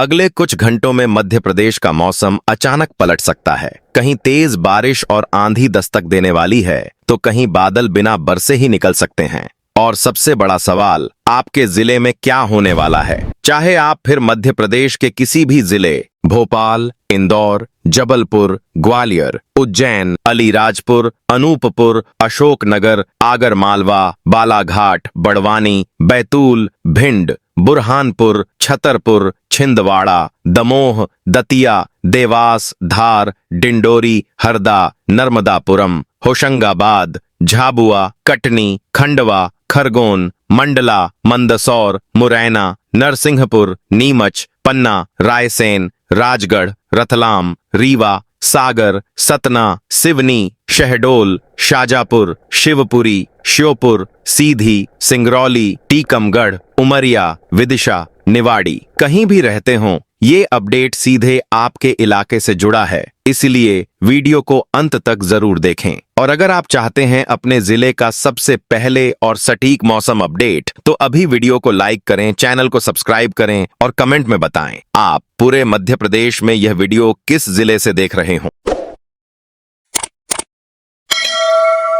अगले कुछ घंटों में मध्य प्रदेश का मौसम अचानक पलट सकता है। कहीं तेज बारिश और आंधी दस्तक देने वाली है तो कहीं बादल बिना बरसे ही निकल सकते हैं। और सबसे बड़ा सवाल, आपके जिले में क्या होने वाला है? चाहे आप फिर मध्य प्रदेश के किसी भी जिले, भोपाल, इंदौर, जबलपुर, ग्वालियर, उज्जैन, अलीराजपुर, अनूपपुर, अशोकनगर, आगरमालवा, बालाघाट, बड़वानी, बैतूल, भिंड, बुरहानपुर, छतरपुर, छिंदवाड़ा, दमोह, दतिया, देवास, धार, डिंडोरी, हरदा, नर्मदापुरम, होशंगाबाद, झाबुआ, कटनी, खंडवा, खरगोन, मंडला, मंदसौर, मुरैना, नरसिंहपुर, नीमच, पन्ना, रायसेन, राजगढ़, रतलाम, रीवा, सागर, सतना, सिवनी, शहडोल, शाजापुर, शिवपुरी, श्योपुर, सीधी, सिंगरौली, टीकमगढ़, उमरिया, विदिशा, निवाड़ी, कहीं भी रहते हों, ये अपडेट सीधे आपके इलाके से जुड़ा है, इसलिए वीडियो को अंत तक जरूर देखें। और अगर आप चाहते हैं अपने जिले का सबसे पहले और सटीक मौसम अपडेट, तो अभी वीडियो को लाइक करें, चैनल को सब्सक्राइब करें और कमेंट में बताएं आप पूरे मध्य प्रदेश में यह वीडियो किस जिले से देख रहे हों।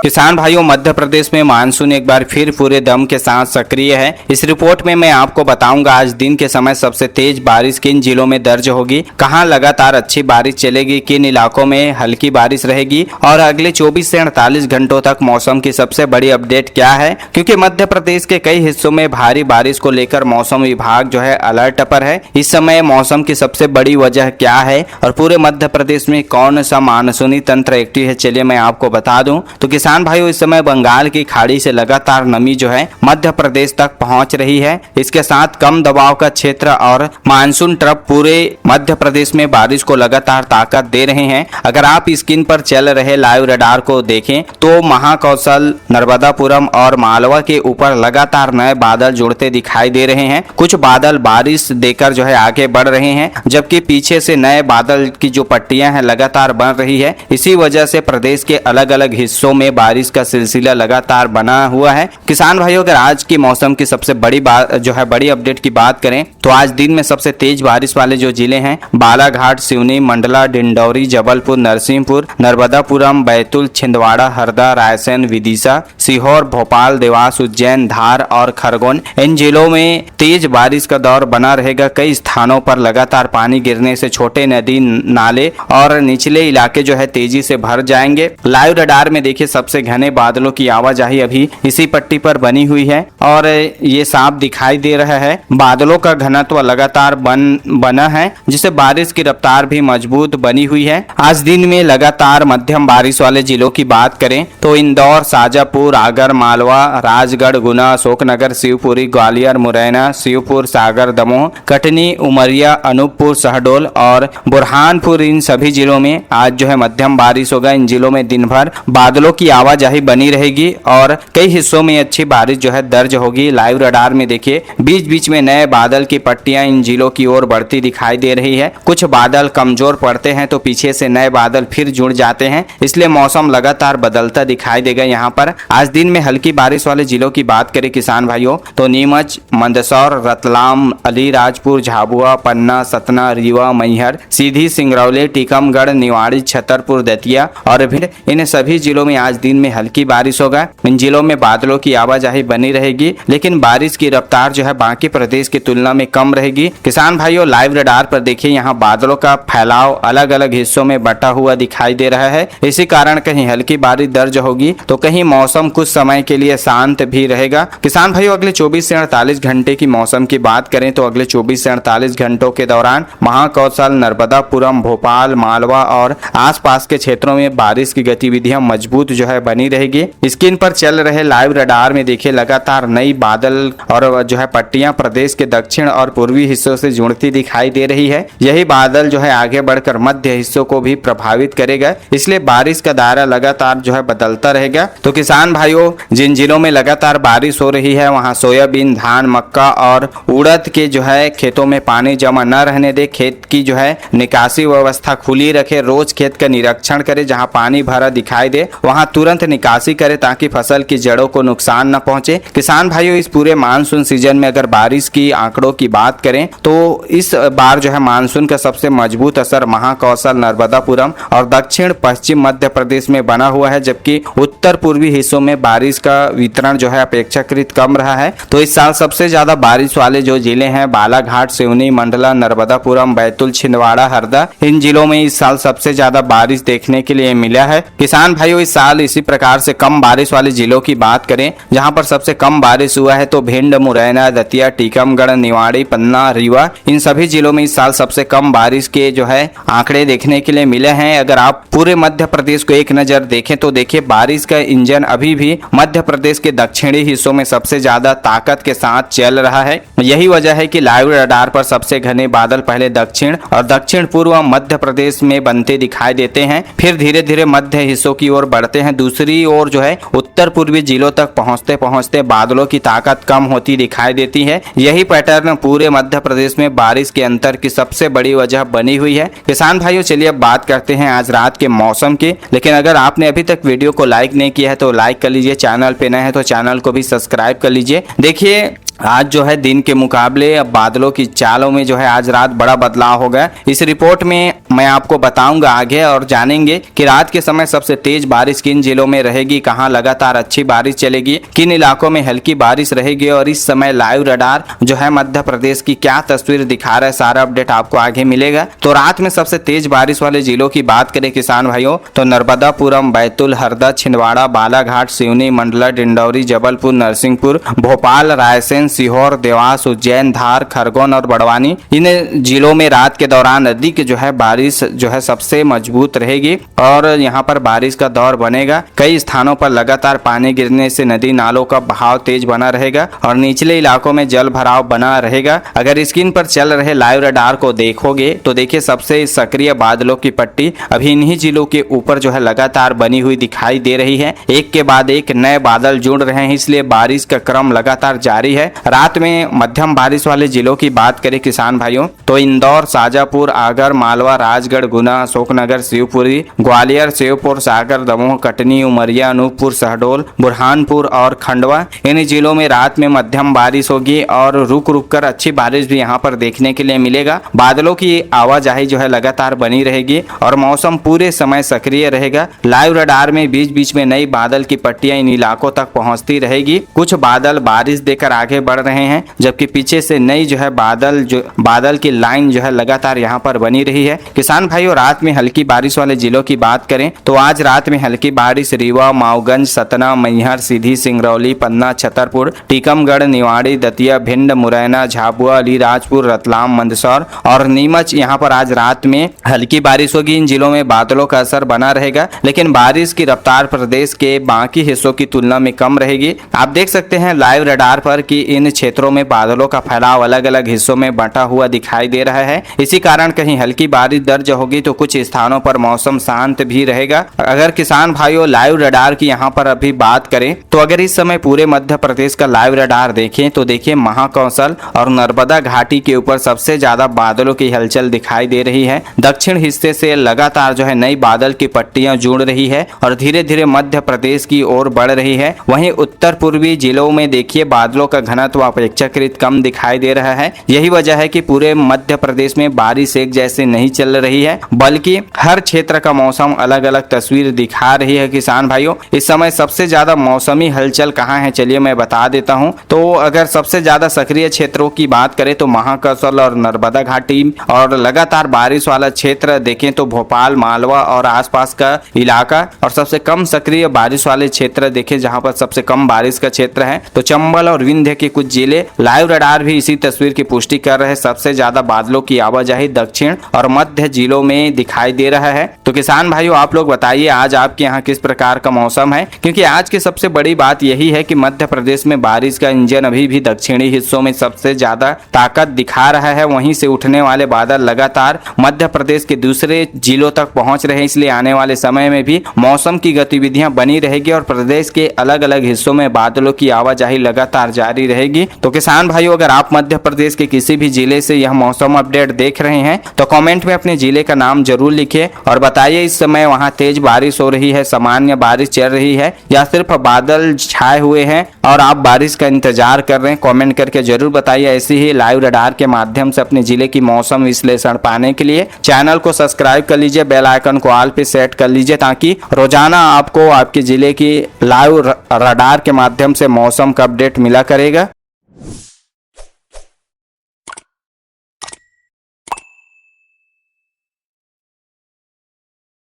किसान भाइयों, मध्य प्रदेश में मानसून एक बार फिर पूरे दम के साथ सक्रिय है। इस रिपोर्ट में मैं आपको बताऊंगा आज दिन के समय सबसे तेज बारिश किन जिलों में दर्ज होगी, कहां लगातार अच्छी बारिश चलेगी, किन इलाकों में हल्की बारिश रहेगी और अगले 24 से 48 घंटों तक मौसम की सबसे बड़ी अपडेट क्या है। क्योंकि मध्य प्रदेश के कई हिस्सों में भारी बारिश को लेकर मौसम विभाग जो है अलर्ट पर है। इस समय मौसम की सबसे बड़ी वजह क्या है और पूरे मध्य प्रदेश में कौन सा मानसूनी तंत्र एक्टिव है, चलिए मैं आपको बता दूं। तो किसान भाइयों, इस समय बंगाल की खाड़ी से लगातार नमी जो है मध्य प्रदेश तक पहुंच रही है। इसके साथ कम दबाव का क्षेत्र और मानसून ट्रफ पूरे मध्य प्रदेश में बारिश को लगातार ताकत दे रहे हैं। अगर आप स्क्रीन पर चल रहे लाइव रडार को देखें तो महाकौशल, नर्मदापुरम और मालवा के ऊपर लगातार नए बादल जुड़ते दिखाई दे रहे हैं। कुछ बादल बारिश देकर जो है आगे बढ़ रहे हैं, जबकि पीछे से नए बादल की जो पट्टियां हैं लगातार बन रही है। इसी वजह से प्रदेश के अलग अलग हिस्सों में बारिश का सिलसिला लगातार बना हुआ है। किसान भाइयों, अगर आज की मौसम की सबसे बड़ी बात जो है बड़ी अपडेट की बात करें तो आज दिन में सबसे तेज बारिश वाले जो जिले हैं बालाघाट, सिवनी, मंडला, डिंडौरी, जबलपुर, नरसिंहपुर, नर्मदापुरम, बैतूल, छिंदवाड़ा, हरदा, रायसेन, विदिशा, सीहोर, भोपाल, देवास, उज्जैन, धार और खरगोन, इन जिलों में तेज बारिश का दौर बना रहेगा। कई स्थानों पर लगातार पानी गिरने से छोटे नदी नाले और निचले इलाके जो है तेजी से भर जाएंगे। लाइव रडार में देखिए सबसे घने बादलों की आवाजाही अभी इसी पट्टी पर बनी हुई है और ये साफ दिखाई दे रहा है। बादलों का घनत्व लगातार बना है, जिससे बारिश की रफ्तार भी मजबूत बनी हुई है। आज दिन में लगातार मध्यम बारिश वाले जिलों की बात करें तो इंदौर, शाजापुर, आगर मालवा, राजगढ़, गुना, अशोकनगर, शिवपुरी, ग्वालियर, मुरैना, शिवपुर, सागर, दमोह, कटनी, उमरिया, अनूपपुर, शहडोल और बुरहानपुर, इन सभी जिलों में आज जो है मध्यम बारिश होगा। इन जिलों में दिन भर बादलों की आवाजाही बनी रहेगी और कई हिस्सों में अच्छी बारिश जो है दर्ज होगी। लाइव रडार में देखिए बीच बीच में नए बादल की पट्टियां इन जिलों की ओर बढ़ती दिखाई दे रही है। कुछ बादल कमजोर पड़ते हैं तो पीछे से नए बादल फिर जुड़ जाते हैं, इसलिए मौसम लगातार बदलता दिखाई देगा। यहाँ पर आज दिन में हल्की बारिश वाले जिलों की बात करें किसान भाइयों तो नीमच, मंदसौर, रतलाम, अलीराजपुर, झाबुआ, पन्ना, सतना, रीवा, मैहर, सीधी, सिंगरौली, टीकमगढ़, निवाड़ी, छतरपुर, दतिया और भिंड, इन सभी जिलों में आज दिन में हल्की बारिश होगा। इन जिलों में बादलों की आवाजाही बनी रहेगी, लेकिन बारिश की रफ्तार जो है बाकी प्रदेश की तुलना में कम रहेगी। किसान भाइयों, लाइव रडार पर देखिए यहाँ बादलों का फैलाव अलग अलग हिस्सों में बटा हुआ दिखाई दे रहा है। इसी कारण कहीं हल्की बारिश दर्ज होगी तो कहीं मौसम कुछ समय के लिए शांत भी रहेगा। किसान भाइयों, अगले 24 से 48 घंटे की मौसम की बात करें तो अगले 24 से 48 घंटों के दौरान महाकौशल, नर्मदापुरम, भोपाल, मालवा और आसपास के क्षेत्रों में बारिश की गतिविधियां मजबूत जो है बनी रहेगी। स्क्रीन पर चल रहे लाइव रडार में देखिए लगातार नई बादल और जो है पट्टियां प्रदेश के दक्षिण और पूर्वी हिस्सों से जुड़ती दिखाई दे रही है। यही बादल जो है आगे बढ़कर मध्य हिस्सों को भी प्रभावित करेगा, इसलिए बारिश का दायरा लगातार जो है बदलता रहेगा। तो किसान भाइयों, जिन जिलों में लगातार बारिश हो रही है वहां सोयाबीन, धान, मक्का और उड़द के जो है खेतों में पानी जमा न रहने दे, खेत की जो है निकासी व्यवस्था खुली रखे, रोज खेत का निरीक्षण करे, जहां पानी भरा दिखाई दे वहां तुरंत निकासी करें ताकि फसल की जड़ों को नुकसान न पहुंचे। किसान भाइयों, इस पूरे मानसून सीजन में अगर बारिश की आंकड़ों की बात करें तो इस बार जो है मानसून का सबसे मजबूत असर महाकौशल, नर्मदापुरम और दक्षिण पश्चिम मध्य प्रदेश में बना हुआ है, जबकि उत्तर पूर्वी हिस्सों में बारिश का वितरण जो है अपेक्षाकृत कम रहा है। तो इस साल सबसे ज्यादा बारिश वाले जो जिले हैं बालाघाट, सिवनी, मंडला, नर्मदापुरम, बैतूल, छिंदवाड़ा, हरदा, इन जिलों में इस साल सबसे ज्यादा बारिश देखने के लिए मिला है। किसान भाइयों, इस साल इसी प्रकार से कम बारिश वाले जिलों की बात करें, जहां पर सबसे कम बारिश हुआ है तो भिंड, मुरैना, दतिया, टीकमगढ़, निवाड़ी, पन्ना, रीवा, इन सभी जिलों में इस साल सबसे कम बारिश के जो है आंकड़े देखने के लिए मिले हैं। अगर आप पूरे मध्य प्रदेश को एक नजर देखें तो देखिए बारिश का इंजन अभी भी मध्य प्रदेश के दक्षिणी हिस्सों में सबसे ज्यादा ताकत के साथ चल रहा है। यही वजह है कि लाइव रडार पर सबसे घने बादल पहले दक्षिण और दक्षिण पूर्व मध्य प्रदेश में बनते दिखाई देते हैं, फिर धीरे धीरे मध्य हिस्सों की ओर बढ़ते हैं। दूसरी ओर जो है उत्तर पूर्वी जिलों तक पहुंचते पहुंचते बादलों की ताकत कम होती दिखाई देती है। यही पैटर्न पूरे मध्य प्रदेश में बारिश के अंतर की सबसे बड़ी वजह बनी हुई है। किसान भाइयों, चलिए अब बात करते हैं आज रात के मौसम की। लेकिन अगर आपने अभी तक वीडियो को लाइक नहीं किया है तो लाइक कर लीजिए, चैनल पे नए हैं तो चैनल को भी सब्सक्राइब कर लीजिए। देखिए आज जो है दिन के मुकाबले अब बादलों की चालों में जो है आज रात बड़ा बदलाव होगा। इस रिपोर्ट में मैं आपको बताऊंगा आगे और जानेंगे कि रात के समय सबसे तेज बारिश किन जिलों में रहेगी, कहां लगातार अच्छी बारिश चलेगी, किन इलाकों में हल्की बारिश रहेगी और इस समय लाइव रडार जो है मध्य प्रदेश की क्या तस्वीर दिखा रहा है, सारा अपडेट आपको आगे मिलेगा। तो रात में सबसे तेज बारिश वाले जिलों की बात करें किसान भाइयों तो नर्मदापुरम, बैतूल, हरदा, छिंदवाड़ा, बालाघाट, सिवनी, मंडला, डिंडौरी, जबलपुर, नरसिंहपुर, भोपाल, रायसेन, सीहोर, देवास, उज्जैन, धार, खरगोन और बड़वानी, इन जिलों में रात के दौरान अधिक जो है बारिश जो है सबसे मजबूत रहेगी और यहाँ पर बारिश का दौर बनेगा। कई स्थानों पर लगातार पानी गिरने से नदी नालों का बहाव तेज बना रहेगा और निचले इलाकों में जल भराव बना रहेगा। अगर स्क्रीन पर चल रहे लाइव रडार को देखोगे तो देखिए सबसे सक्रिय बादलों की पट्टी अभी इन्हीं जिलों के ऊपर जो है लगातार बनी हुई दिखाई दे रही है। एक के बाद एक नए बादल जुड़ रहे हैं, इसलिए बारिश का क्रम लगातार जारी है। रात में मध्यम बारिश वाले जिलों की बात करें किसान भाइयों तो इंदौर, शाजापुर, आगर, मालवा, राजगढ़, गुना, अशोकनगर, शिवपुरी, ग्वालियर, श्योपुर, सागर, दमोह, कटनी, उमरिया, अनूपपुर, शहडोल, बुरहानपुर और खंडवा, इन जिलों में रात में मध्यम बारिश होगी और रुक रुक कर अच्छी बारिश भी यहाँ पर देखने के लिए मिलेगा। बादलों की आवाजाही जो है लगातार बनी रहेगी और मौसम पूरे समय सक्रिय रहेगा। लाइव रडार में बीच बीच में नई बादल की पट्टियां इन इलाकों तक पहुंचती रहेगी। कुछ बादल बारिश देकर आगे बढ़ रहे हैं, जबकि पीछे से नई जो है बादल की लाइन जो है लगातार यहाँ पर बनी रही है। किसान भाइयों, रात में हल्की बारिश वाले जिलों की बात करें तो आज रात में हल्की बारिश रीवा, माऊगंज, सतना, मैहर, सीधी, सिंगरौली, पन्ना, छतरपुर, टीकमगढ़, निवाड़ी, दतिया, भिंड, मुरैना, झाबुआ, अलीराजपुर, रतलाम, मंदसौर और नीमच, यहाँ पर आज रात में हल्की बारिश होगी। इन जिलों में बादलों का असर बना रहेगा, लेकिन बारिश की रफ्तार प्रदेश के बाकी हिस्सों की तुलना में कम रहेगी। आप देख सकते हैं लाइव रडार पर कि इन क्षेत्रों में बादलों का फैलाव अलग अलग हिस्सों में बंटा हुआ दिखाई दे रहा है। इसी कारण कहीं हल्की बारिश दर्ज होगी तो कुछ स्थानों पर मौसम शांत भी रहेगा। अगर किसान भाइयों लाइव रडार की यहाँ पर अभी बात करें तो अगर इस समय पूरे मध्य प्रदेश का लाइव रडार देखें तो देखिए महाकौशल और नर्मदा घाटी के ऊपर सबसे ज्यादा बादलों की हलचल दिखाई दे रही है। दक्षिण हिस्से से लगातार जो है नई बादल की पट्टियां जुड़ रही है और धीरे धीरे मध्य प्रदेश की ओर बढ़ रही है। वहीं उत्तर पूर्वी जिलों में देखिए बादलों का घनत्व अपेक्षाकृत कम दिखाई दे रहा है। यही वजह है कि पूरे मध्य प्रदेश में बारिश एक जैसे नहीं चल रही है, बल्कि हर क्षेत्र का मौसम अलग अलग तस्वीर दिखा रही है। किसान भाइयों, इस समय सबसे ज्यादा मौसमी हलचल कहाँ है चलिए मैं बता देता हूँ। तो अगर सबसे ज्यादा सक्रिय क्षेत्रों की बात करें तो महाकौशल और नर्मदा घाटी और लगातार बारिश वाला क्षेत्र देखें तो भोपाल, मालवा और आसपास का इलाका, और सबसे कम सक्रिय बारिश वाले क्षेत्र देखें जहां पर सबसे कम बारिश का क्षेत्र है तो चंबल और विंध्य के कुछ जिले। लाइव रडार भी इसी तस्वीर की पुष्टि कर रहे हैं। सबसे ज्यादा बादलों की आवाजाही दक्षिण और मध्य जिलों में दिखाई दे रहा है। तो किसान भाइयों, आप लोग बताइए आज आपके यहाँ किस प्रकार का मौसम है, क्योंकि आज की सबसे बड़ी बात यही है कि मध्य प्रदेश में बारिश का इंजन अभी भी दक्षिणी हिस्सों में सबसे ज्यादा ताकत दिखा रहा है। वहीं से उठने वाले बादल लगातार मध्य प्रदेश के दूसरे जिलों तक पहुंच रहे हैं, इसलिए आने वाले समय में भी मौसम की गतिविधियां बनी रहेगी और प्रदेश के अलग अलग हिस्सों में बादलों की आवाजाही लगातार जारी रहेगी। रहेगी। तो किसान भाइयों, अगर आप मध्य प्रदेश के किसी भी जिले से यह मौसम अपडेट देख रहे हैं तो कमेंट में अपने जिले का नाम जरूर लिखिए और बताइए इस समय वहां तेज बारिश हो रही है, सामान्य बारिश चल रही है या सिर्फ बादल छाए हुए हैं और आप बारिश का इंतजार कर रहे हैं। कमेंट करके जरूर बताइए। ऐसी ही लाइव रडार के माध्यम से अपने जिले की मौसम विश्लेषण पाने के लिए चैनल को सब्सक्राइब कर लीजिए, बेल आइकन को ऑल पे सेट कर लीजिए ताकि रोजाना आपको आपके जिले की लाइव रडार के माध्यम से मौसम का अपडेट मिला करेगा।